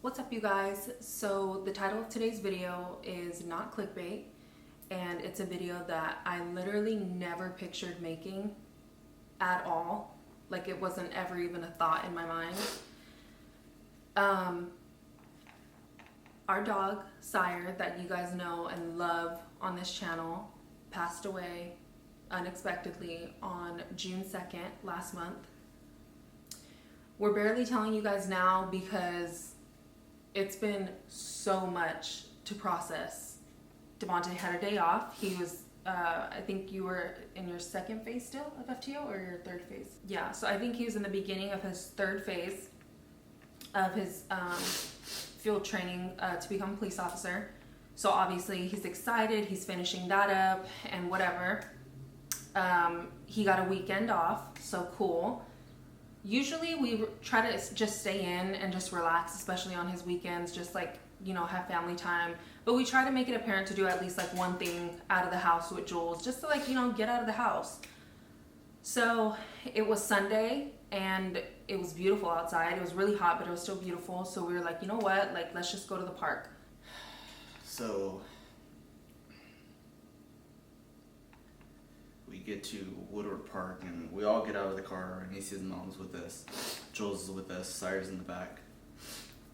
What's up, you guys? So the title of today's video is not clickbait, and it's a video that I literally never pictured making at all. Like, it wasn't ever even a thought in my mind. Our dog, Sire, that you guys know and love on this channel, passed away unexpectedly on June 2nd last month. We're barely telling you guys now because it's been so much to process. Devontae had a day off. He was, I think you were in your second phase still of FTO or your third phase? Yeah, so I think he was in the beginning of his third phase of his field training to become a police officer. So obviously he's excited, he's finishing that up and whatever. He got a weekend off, so cool. Usually we try to just stay in and just relax, especially on his weekends, just like, you know, have family time. But we try to make it apparent to do at least like one thing out of the house with Jules, just to like, you know, get out of the house. So it was Sunday and it was beautiful outside. It was really hot, but it was still beautiful. So we were like, you know what, like, let's just go to the park. So we get to Woodward Park and we all get out of the car. Anicia's mom's with us, Jules is with us, Sire's in the back.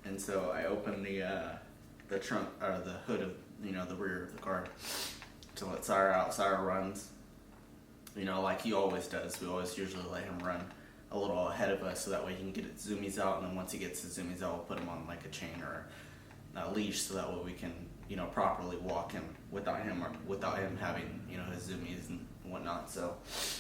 And so I open the trunk or the hood of, you know, the rear of the car to let Sire out. Sire runs, you know, like he always does. We always usually let him run a little ahead of us so that way he can get his zoomies out, and then once he gets his zoomies out, we'll put him on like a chain or a leash so that way we can, you know, properly walk him without him having, you know, his zoomies and whatnot. So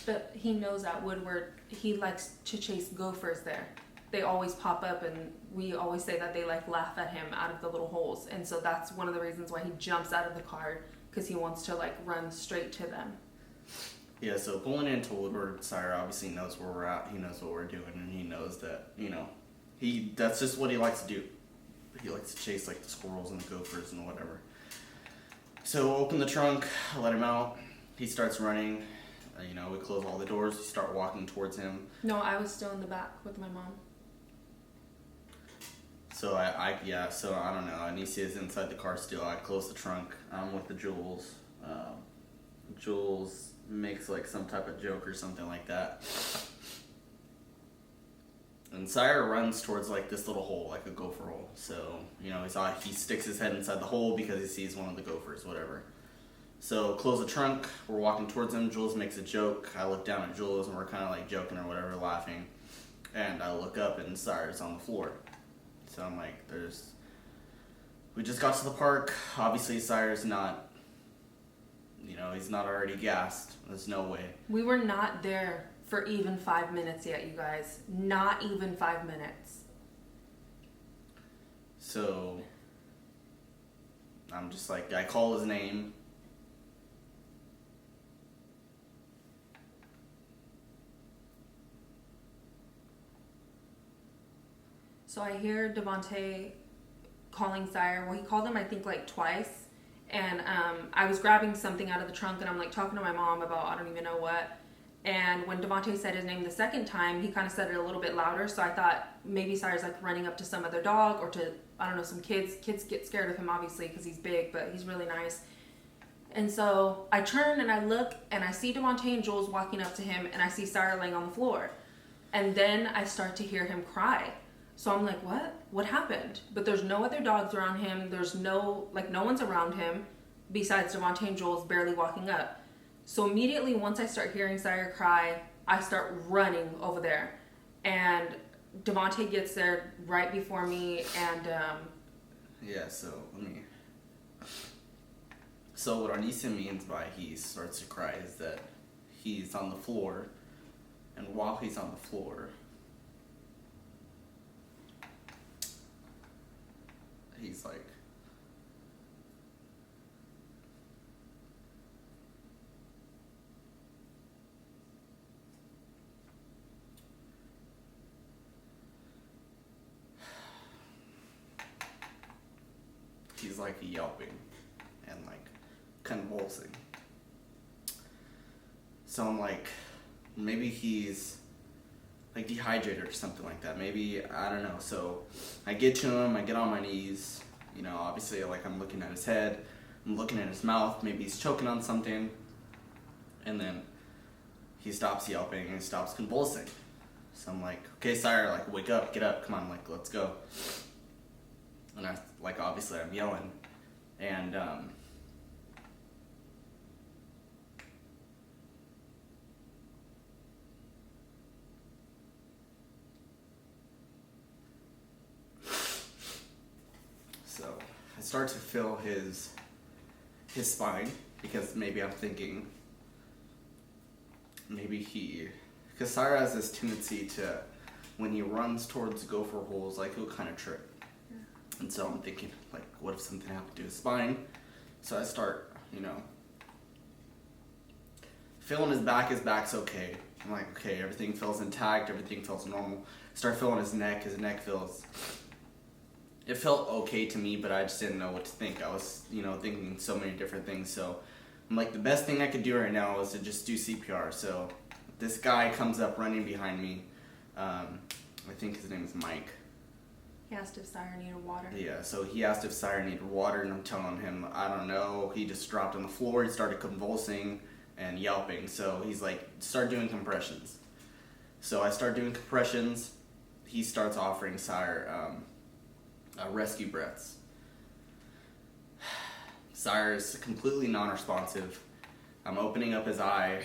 But he knows at Woodward, he likes to chase gophers there. They always pop up, and we always say that they like laugh at him out of the little holes. And so that's one of the reasons why he jumps out of the car, because he wants to like run straight to them. yeah, so pulling into Woodward, Sire obviously knows where we're at. He knows what we're doing, and he knows that, you know, that's just what he likes to do. He likes to chase like the squirrels and the gophers and whatever. So open the trunk, let him out. He starts running. You know, we close all the doors. We start walking towards him. No, I was still in the back with my mom. So so I don't know. Anicia's inside the car still. I close the trunk. I'm with the Jules. Jules makes like some type of joke or something like that. And Sire runs towards like this little hole, like a gopher hole. So, you know, he sticks his head inside the hole because he sees one of the gophers, whatever. So close the trunk, we're walking towards him, Jules makes a joke. I look down at Jules and we're kind of like joking or whatever, laughing. And I look up and Sire's on the floor. So I'm like, we just got to the park. Obviously Sire's not, you know, he's not already gassed. There's no way. We were not there for even 5 minutes yet, you guys. Not even 5 minutes. So I'm just like, I call his name. So I hear Devontae calling Sire. Well, he called him, I think, like twice. And I was grabbing something out of the trunk, and I'm like talking to my mom about I don't even know what. And when Devontae said his name the second time, he kind of said it a little bit louder. So I thought maybe Sire's like running up to some other dog or to, I don't know, some kids. Kids get scared of him, obviously, because he's big, but he's really nice. And so I turn and I look, and I see Devontae and Jules walking up to him, and I see Sire laying on the floor. And then I start to hear him cry. So I'm like, what? What happened? But there's no other dogs around him. There's no one's around him besides Devontae and Jules barely walking up. So immediately once I start hearing Sire cry, I start running over there. And Devontae gets there right before me, and Yeah, so what Arnisa means by he starts to cry is that he's on the floor, and while he's on the floor, he's like, yelping and like convulsing. So I'm like, maybe he's like dehydrated or something like that. Maybe, I don't know. So I get to him, I get on my knees, you know, obviously like I'm looking at his head, I'm looking at his mouth, maybe he's choking on something, and then he stops yelping and he stops convulsing. So I'm like, okay, Sire, like wake up, get up, come on, like let's go. And I, like obviously I'm yelling, and so I start to feel his spine, because maybe I'm thinking, because Sire has this tendency to, when he runs towards gopher holes, like he'll kind of trip. Yeah. And so I'm thinking, like, what if something happened to his spine? So I start, you know, feeling his back's okay. I'm like, okay, everything feels intact, everything feels normal. Start feeling his neck it felt okay to me, but I just didn't know what to think. I was, you know, thinking so many different things. So I'm like, the best thing I could do right now is to just do CPR. So this guy comes up running behind me. I think his name is Mike. He asked if Sire needed water. Yeah, so he asked if Sire needed water, and I'm telling him, I don't know. He just dropped on the floor. He started convulsing and yelping. So he's like, start doing compressions. So I start doing compressions. He starts offering Sire rescue breaths. Sire is completely non-responsive. I'm opening up his eye.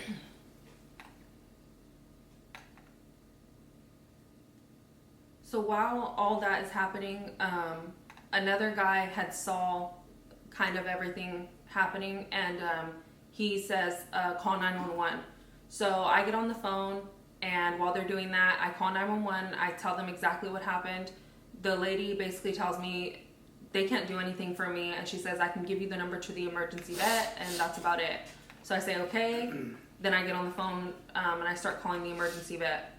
So while all that is happening, another guy had saw kind of everything happening, and he says, call 911. So I get on the phone, and while they're doing that, I call 911. I tell them exactly what happened. The lady basically tells me they can't do anything for me, and she says, I can give you the number to the emergency vet, and that's about it. So I say, okay. Then I get on the phone, and I start calling the emergency vet.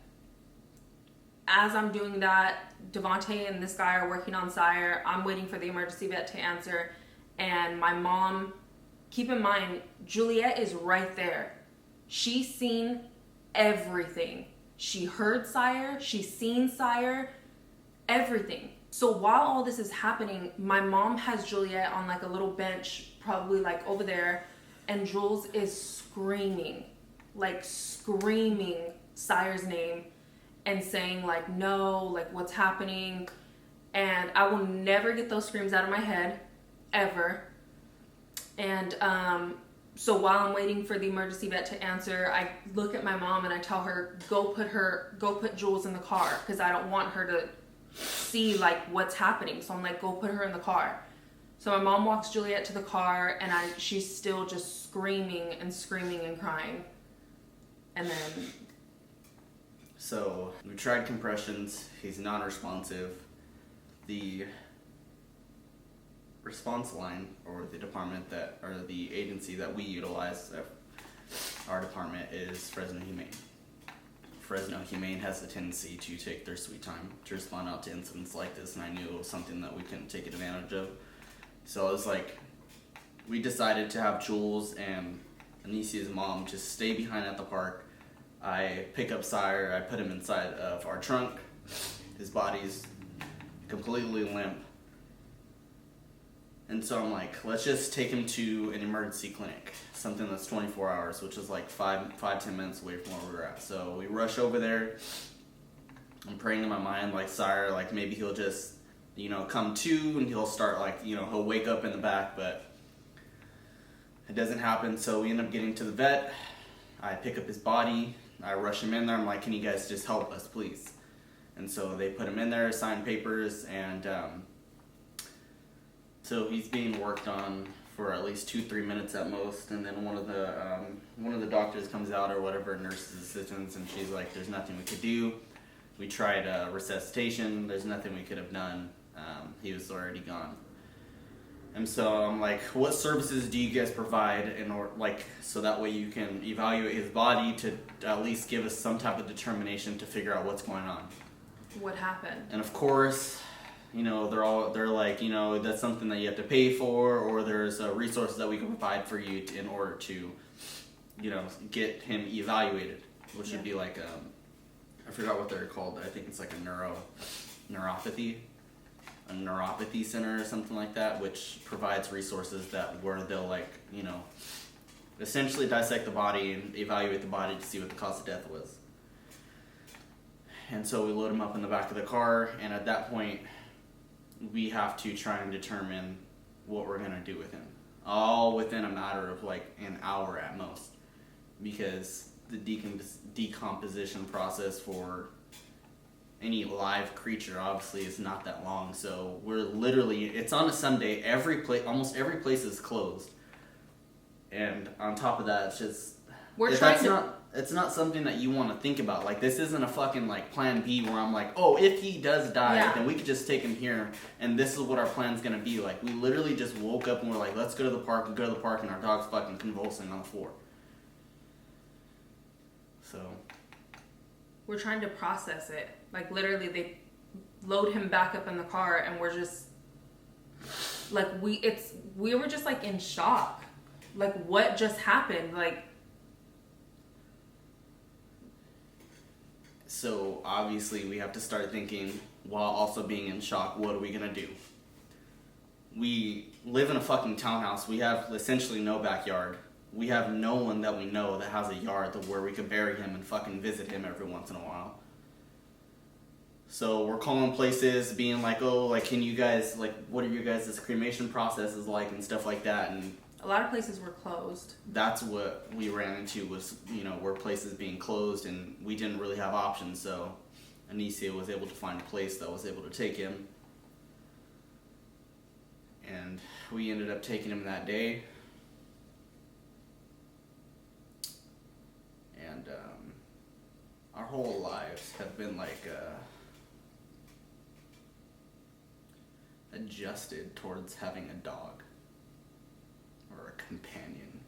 As I'm doing that, Devontae and this guy are working on Sire. I'm waiting for the emergency vet to answer, and my mom, keep in mind, Juliet is right there. She's seen everything. She heard Sire, she's seen Sire, everything. So while all this is happening, my mom has Juliet on like a little bench, probably like over there, and Jules is screaming Sire's name and saying like, no, like what's happening? And I will never get those screams out of my head, ever. And so while I'm waiting for the emergency vet to answer, I look at my mom and I tell her, go put Jules in the car, because I don't want her to see like what's happening. So I'm like, go put her in the car. So my mom walks Juliet to the car, and she's still just screaming and crying. And then, so we tried compressions. He's non-responsive. The response line, or the department that, or the agency that we utilize at our department, is Fresno Humane. Fresno Humane has a tendency to take their sweet time to respond out to incidents like this, and I knew it was something that we couldn't take advantage of. So it was like, we decided to have Jules and Anicia's mom just stay behind at the park. I pick up Sire, I put him inside of our trunk. His body's completely limp. And so I'm like, let's just take him to an emergency clinic, something that's 24 hours, which is like 5-10 minutes away from where we were at. So we rush over there. I'm praying in my mind, like, Sire, like maybe he'll just, you know, come to, and he'll start, like, you know, he'll wake up in the back, but it doesn't happen. So we end up getting to the vet. I pick up his body. I rush him in there. I'm like, can you guys just help us, please? And so they put him in there, sign papers, and so he's being worked on for at least 2-3 minutes at most. And then one of the doctors comes out, or whatever, nurse's assistants, and she's like, there's nothing we could do. We tried resuscitation. There's nothing we could have done. He was already gone. And so I'm like, what services do you guys provide in order, like, so that way you can evaluate his body to at least give us some type of determination to figure out what's going on? What happened? And of course, you know, they're like, you know, that's something that you have to pay for, or there's resources that we can provide for you in order to, you know, get him evaluated, which would be like I forgot what they're called. I think it's like neuropathy center or something like that, which provides resources where they'll like, you know, essentially dissect the body and evaluate the body to see what the cause of death was. And so we load him up in the back of the car, and at that point, we have to try and determine what we're gonna do with him. All within a matter of like an hour at most, because the decomposition process for any live creature obviously is not that long. So we're literally, it's on a Sunday, almost every place is closed, and on top of that, it's just it's not something that you want to think about. Like, this isn't a fucking like plan B where I'm like, oh, if he does die, then we could just take him here and this is what our plan's gonna be. Like, we literally just woke up and we're like, let's go to the park. We go to the park and our dog's fucking convulsing on the floor. So we're trying to process it. Like, literally, they load him back up in the car, and we're just like, we were just like in shock. Like, what just happened? Like, so obviously we have to start thinking, while also being in shock, what are we gonna do? We live in a fucking townhouse. We have essentially no backyard. We have no one that we know that has a yard where we could bury him and fucking visit him every once in a while. So we're calling places, being like, oh, like, can you guys, like, what are your guys' cremation processes like and stuff like that? And a lot of places were closed. That's what we ran into was, you know, were places being closed, and we didn't really have options. So Anicia was able to find a place that was able to take him. And we ended up taking him that day. And our whole lives have been like adjusted towards having a dog or a companion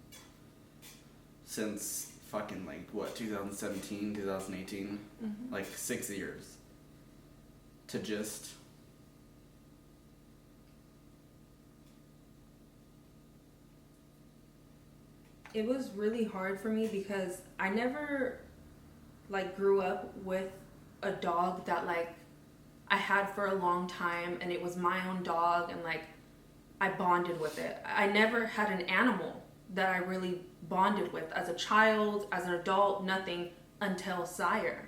since fucking like what, 2017, 2018, like 6 years to just it was really hard for me because I never like grew up with a dog that like I had for a long time, and it was my own dog, and like I bonded with it. I never had an animal that I really bonded with as a child, as an adult, nothing until Sire.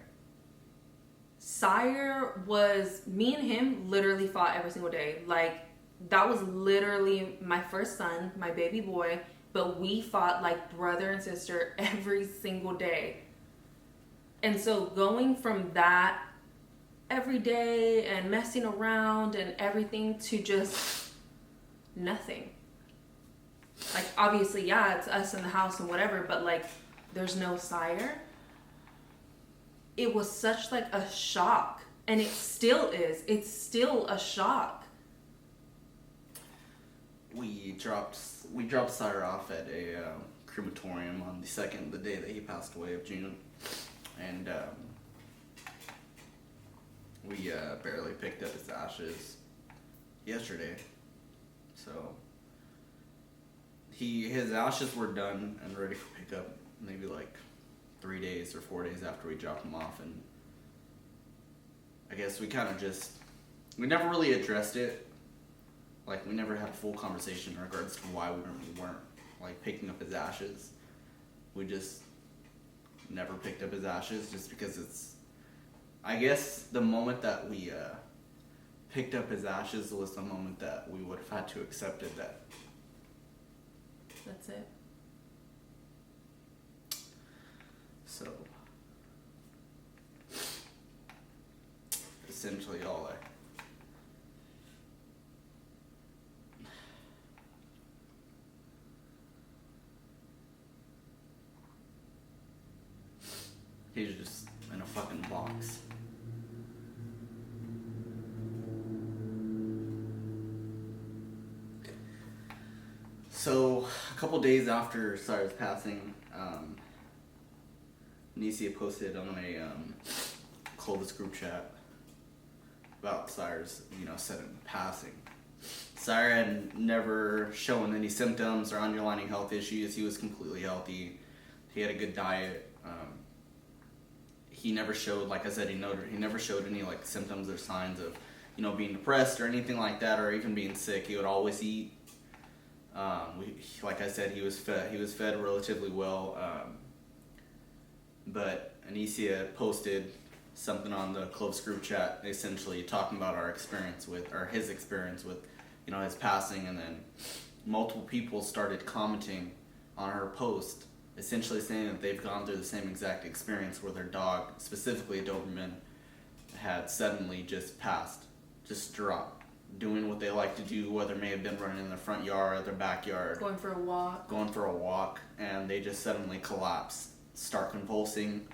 Sire was, me and him literally fought every single day. Like, that was literally my first son, my baby boy, but we fought like brother and sister every single day. And so going from that every day and messing around and everything to just nothing. Like, obviously, yeah, it's us in the house and whatever, but like there's no Sire. It was such like a shock, and it still is. It's still a shock. We dropped Sire off at a crematorium on the day that he passed away of June, and we barely picked up his ashes yesterday. So his ashes were done and ready for pickup maybe like 3 days or 4 days after we dropped him off, and I guess we kind of we never really addressed it. Like, we never had a full conversation in regards to why we weren't like picking up his ashes. We just never picked up his ashes just because I guess the moment that we picked up his ashes was the moment that we would have had to accept it. That's it. So, essentially all he's just in a fucking box. So, a couple days after Sire's passing, Nicia posted on a Clovis group chat about Sire's, sudden passing. Sire had never shown any symptoms or underlying health issues. He was completely healthy. He had a good diet. he never showed, like I said, he never showed any like symptoms or signs of, being depressed or anything like that, or even being sick. He would always eat. Like I said, he was fed relatively well. But Anicia posted something on the close group chat, essentially talking about his experience with, his passing, and then multiple people started commenting on her post, essentially saying that they've gone through the same exact experience where their dog, specifically a Doberman, had suddenly just passed, just dropped, doing what they like to do, whether it may have been running in their front yard or their backyard, Going for a walk, and they just suddenly collapse, start convulsing,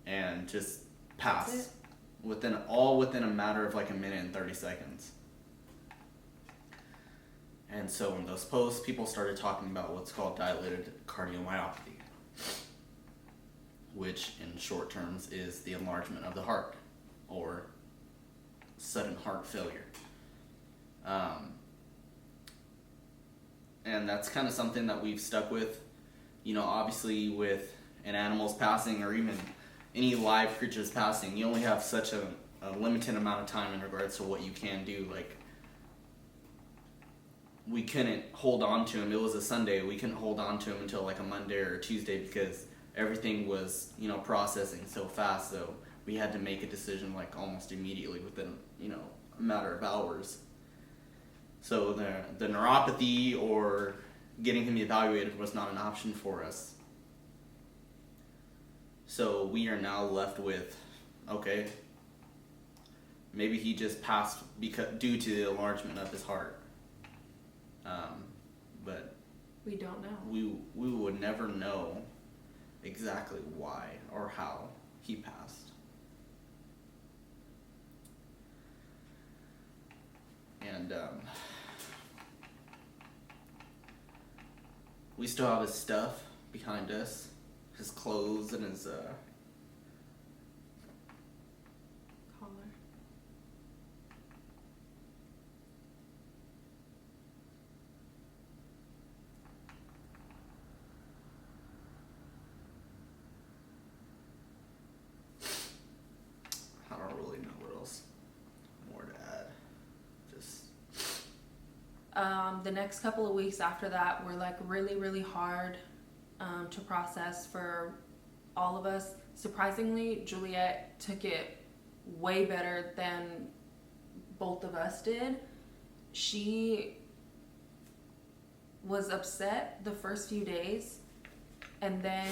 and just pass within a matter of like a minute and 30 seconds. And so in those posts, people started talking about what's called dilated cardiomyopathy, which in short terms is the enlargement of the heart, or sudden heart failure. And that's kind of something that we've stuck with. Obviously with an animal's passing, or even any live creature's passing, you only have such a limited amount of time in regards to what you can do. Like, we couldn't hold on to him. It was a Sunday. We couldn't hold on to him until like a Monday or a Tuesday because everything was, processing so fast. So we had to make a decision like almost immediately within, a matter of hours. So the neuropathy or getting him evaluated was not an option for us. So we are now left with, okay, maybe he just passed due to the enlargement of his heart. But we don't know. We would never know exactly why or how he passed. And we still have his stuff behind us, his clothes and his Collar. I don't really know what else more to add. Just The next couple of weeks after that were like really, really hard to process for all of us. Surprisingly, Juliet took it way better than both of us did. She was upset the first few days, and then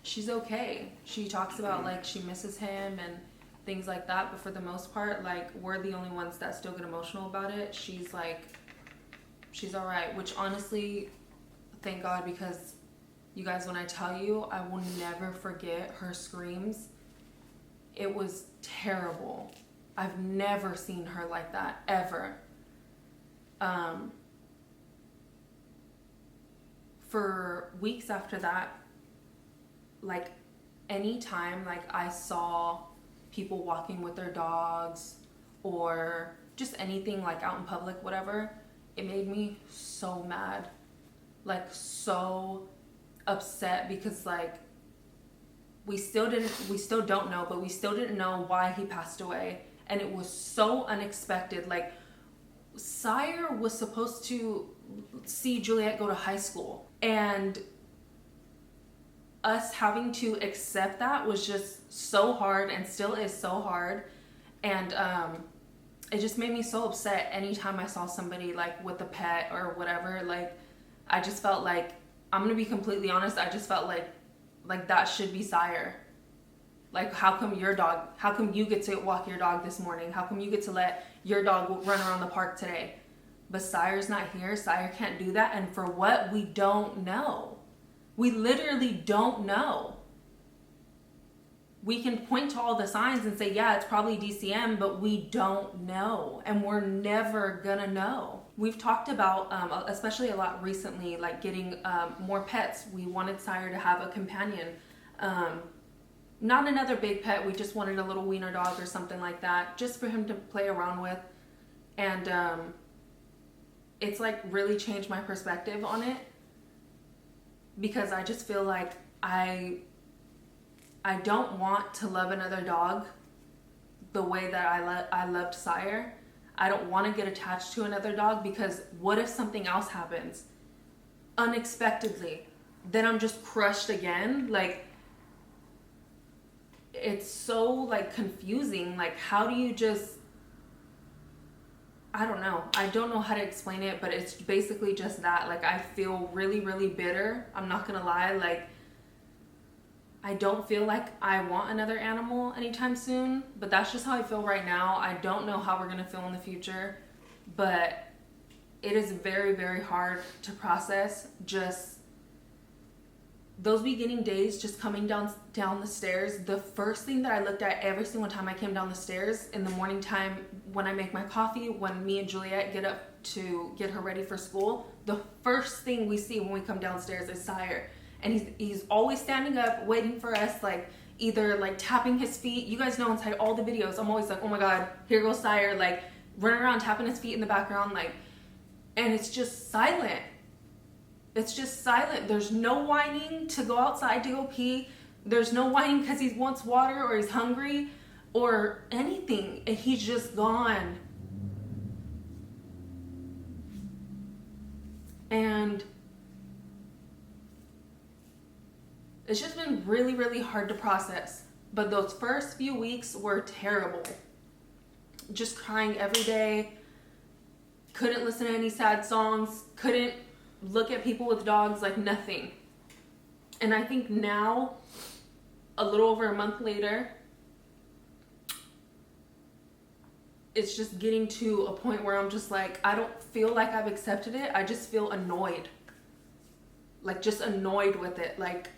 she's okay. She talks about like she misses him and things like that, but for the most part, like, we're the only ones that still get emotional about it. She's all right, which honestly, thank God, because you guys, when I tell you, I will never forget her screams. It was terrible. I've never seen her like that, ever. For weeks after that, like, anytime, like, I saw people walking with their dogs or just anything, like, out in public, whatever, it made me so mad. Like, so upset, because, like, we still don't know, but we still didn't know why he passed away. And it was so unexpected. Like, Sire was supposed to see Juliet go to high school, and us having to accept that was just so hard, and still is so hard. And it just made me so upset anytime I saw somebody like with a pet or whatever. Like, I just felt like, I'm gonna be completely honest, I just felt like that should be Sire. Like, how come you get to walk your dog this morning? How come you get to let your dog run around the park today? But Sire's not here. Sire can't do that. And for what? We don't know. We literally don't know. We can point to all the signs and say, yeah, it's probably DCM, but we don't know. And we're never gonna know. We've talked about, especially a lot recently, like getting more pets. We wanted Sire to have a companion. Not another big pet. We just wanted a little wiener dog or something like that, just for him to play around with. And it's like really changed my perspective on it, because I just feel like I I don't want to love another dog the way that I loved Sire. I don't want to get attached to another dog because what if something else happens unexpectedly? Then I'm just crushed again. Like, it's so like confusing. Like, how do you just, I don't know. I don't know how to explain it, but it's basically just that. Like, I feel really, really bitter. I'm not gonna lie. Like, I don't feel like I want another animal anytime soon, but that's just how I feel right now. I don't know how we're gonna feel in the future, but it is very, very hard to process. Just those beginning days, just coming down the stairs. The first thing that I looked at every single time I came down the stairs in the morning time, when I make my coffee, when me and Juliet get up to get her ready for school, the first thing we see when we come downstairs is Sire. And he's always standing up, waiting for us, like either like tapping his feet. You guys know inside all the videos, I'm always like, oh my God, here goes Sire, like running around tapping his feet in the background, like, and it's just silent. It's just silent. There's no whining to go outside to go pee. There's no whining because he wants water or he's hungry or anything. And he's just gone. And it's just been really, really hard to process. But those first few weeks were terrible. Just crying every day. Couldn't listen to any sad songs. Couldn't look at people with dogs, like nothing. And I think now, a little over a month later, it's just getting to a point where I'm just like, I don't feel like I've accepted it. I just feel annoyed. Like, just annoyed with it. Like,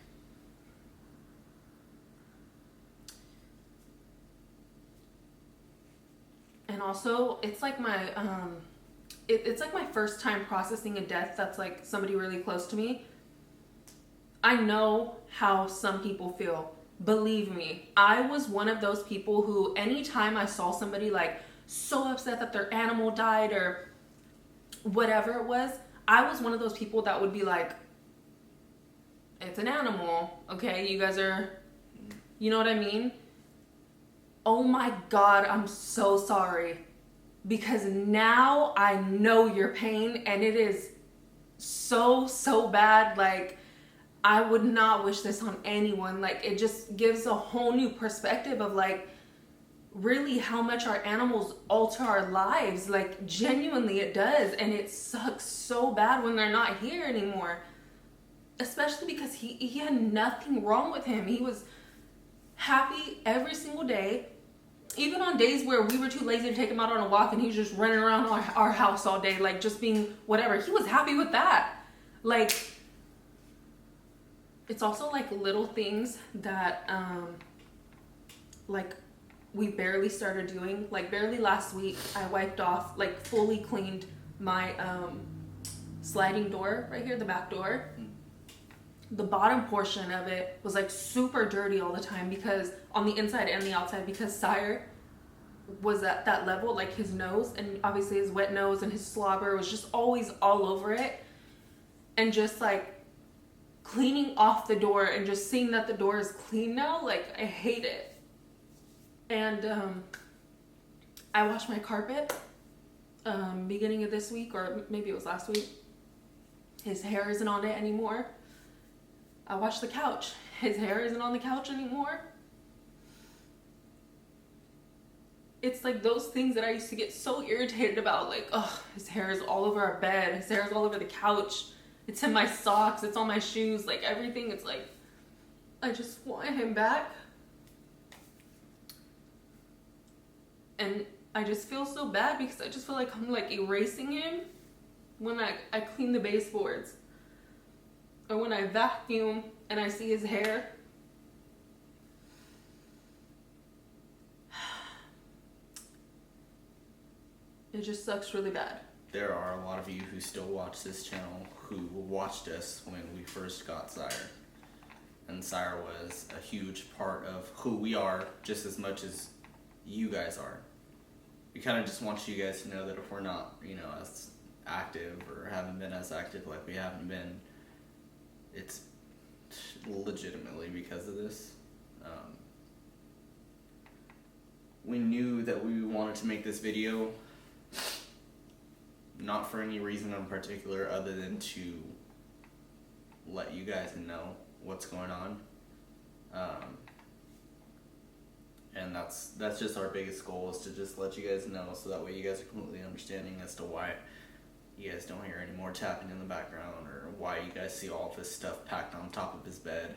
and also, it's like my, it's like my first time processing a death that's like somebody really close to me. I know how some people feel. Believe me, I was one of those people who anytime I saw somebody like so upset that their animal died or whatever it was, I was one of those people that would be like, it's an animal, okay? You guys are, you know what I mean? Oh my God, I'm so sorry. Because now I know your pain and it is so, so bad. Like, I would not wish this on anyone. Like, it just gives a whole new perspective of like, really how much our animals alter our lives. Like, genuinely it does. And it sucks so bad when they're not here anymore. Especially because he had nothing wrong with him. He was happy every single day. Even on days where we were too lazy to take him out on a walk and he was just running around our house all day, like just being whatever. He was happy with that. Like, it's also like little things that, like we barely started doing. Like barely last week, I wiped off, like fully cleaned my sliding door right here, the back door. The bottom portion of it was like super dirty all the time because on the inside and the outside, because Sire was at that level, like his nose and obviously his wet nose and his slobber was just always all over it. And just like cleaning off the door and just seeing that the door is clean now, like I hate it. And I washed my carpet beginning of this week, or maybe it was last week. His hair isn't on it anymore. I washed the couch. His hair isn't on the couch anymore. It's like those things that I used to get so irritated about. Like, oh, his hair is all over our bed. His hair is all over the couch. It's in my socks. It's on my shoes. Like everything. It's like, I just want him back. And I just feel so bad because I just feel like I'm like erasing him when I clean the baseboards. Or when I vacuum and I see his hair. It just sucks really bad. There are a lot of you who still watch this channel who watched us when we first got Sire. And Sire was a huge part of who we are just as much as you guys are. We kind of just want you guys to know that if we're not, as active or haven't been as active like we haven't been, it's legitimately because of this. We knew that we wanted to make this video not for any reason in particular other than to let you guys know what's going on. And that's just our biggest goal, is to just let you guys know, so that way you guys are completely understanding as to why you guys don't hear any more tapping in the background, or why you guys see all of this stuff packed on top of his bed.